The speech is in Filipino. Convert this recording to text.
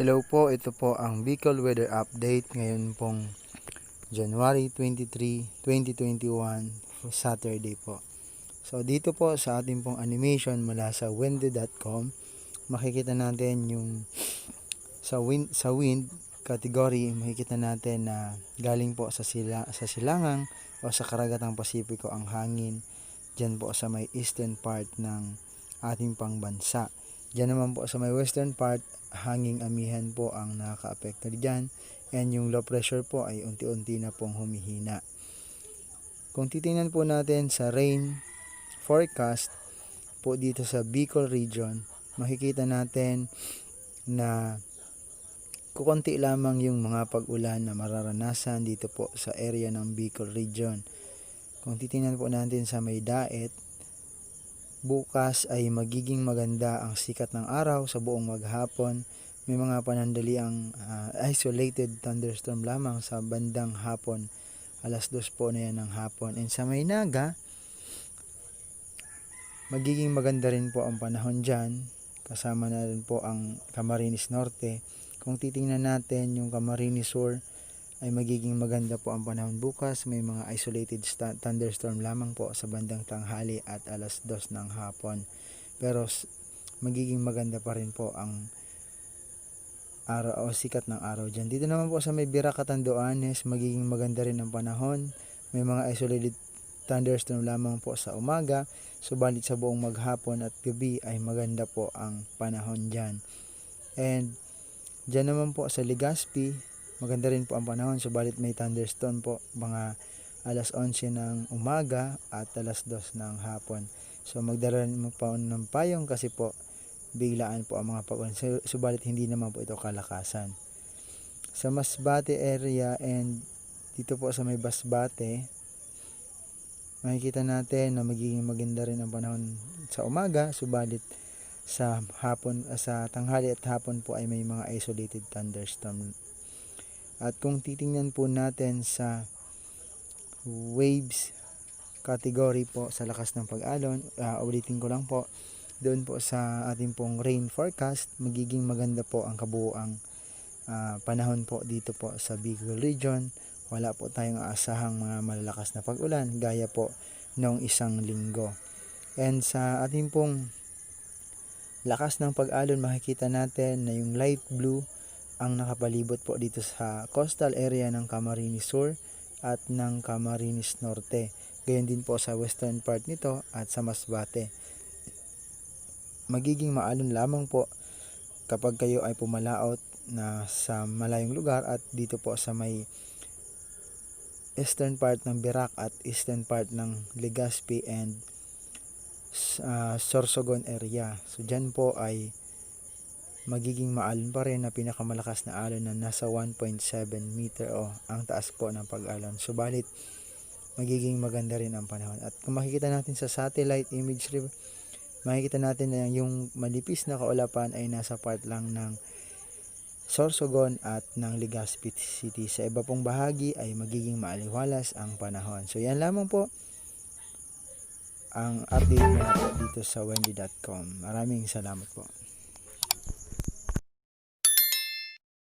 Hello po, ito po ang Bicol Weather Update ngayon pong January 23, 2021, Saturday po. So dito po sa ating pong animation mula sa windy.com, makikita natin yung sa wind category, makikita natin na galing po sa silangang o sa karagatang Pasipiko ang hangin dyan po sa may eastern part ng ating pangbansa. Diyan naman po sa may western part, hanging amihan po ang nakaka-apekto dyan, and yung low pressure po ay unti-unti na pong humihina. Kung titingnan po natin sa rain forecast po dito sa Bicol region, makikita natin na kukunti lamang yung mga pag-ulan na mararanasan dito po sa area ng Bicol region. Kung titingnan po natin sa may daet, bukas ay magiging maganda ang sikat ng araw sa buong maghapon. May mga panandaliang isolated thunderstorm lamang sa bandang hapon. Alas 2 po na yan ng hapon. And sa may Naga, magiging maganda rin po ang panahon dyan. Kasama na rin po ang Camarines Norte. Kung titingnan natin yung Camarines Sur, ay magiging maganda po ang panahon bukas. May mga isolated thunderstorm lamang po sa bandang tanghali at alas 2 ng hapon. Pero magiging maganda pa rin po ang araw o sikat ng araw dyan. Dito naman po sa may Birac, Catanduanes, magiging maganda rin ang panahon. May mga isolated thunderstorm lamang po sa umaga. Subalit sa buong maghapon at gabi ay maganda po ang panahon dyan. And dyan naman po sa Legazpi, maganda rin po ang panahon, subalit may thunderstorm po mga alas 11 ng umaga at alas 2 ng hapon. So magdala mo pa ng payong kasi po biglaan po ang mga pag-ulan, subalit hindi naman po ito kalakasan. Sa Masbate area and dito po sa may Basbate, makikita natin na magiging maganda rin ang panahon sa umaga, subalit sa hapon, sa tanghali at hapon po ay may mga isolated thunderstorm. At kung titingnan po natin sa waves category po sa lakas ng pag-alon, ulitin ko lang po, doon po sa ating pong rain forecast, magiging maganda po ang kabuuang panahon po dito po sa Bicol region. Wala po tayong aasahang mga malalakas na pag-ulan gaya po noong isang linggo. And sa ating pong lakas ng pag-alon, makikita natin na yung light blue ang nakapalibot po dito sa coastal area ng Camarines Sur at ng Camarines Norte. Gayon din po sa western part nito at sa Masbate. Magiging maalon lamang po kapag kayo ay pumalaot na sa malayong lugar at dito po sa may eastern part ng Birac at eastern part ng Legazpi and Sorsogon area. So dyan po ay magiging maalon pa rin na pinakamalakas na alon na nasa 1.7 meter o ang taas po ng pag-alon. Subalit magiging maganda rin ang panahon. At kung makikita natin sa satellite imagery, makikita natin na yung malipis na kaulapan ay nasa part lang ng Sorsogon at ng Legazpi City. Sa iba pong bahagi ay magiging maaliwalas ang panahon. So yan lamang po ang update na po dito sa windy.com. Maraming salamat po.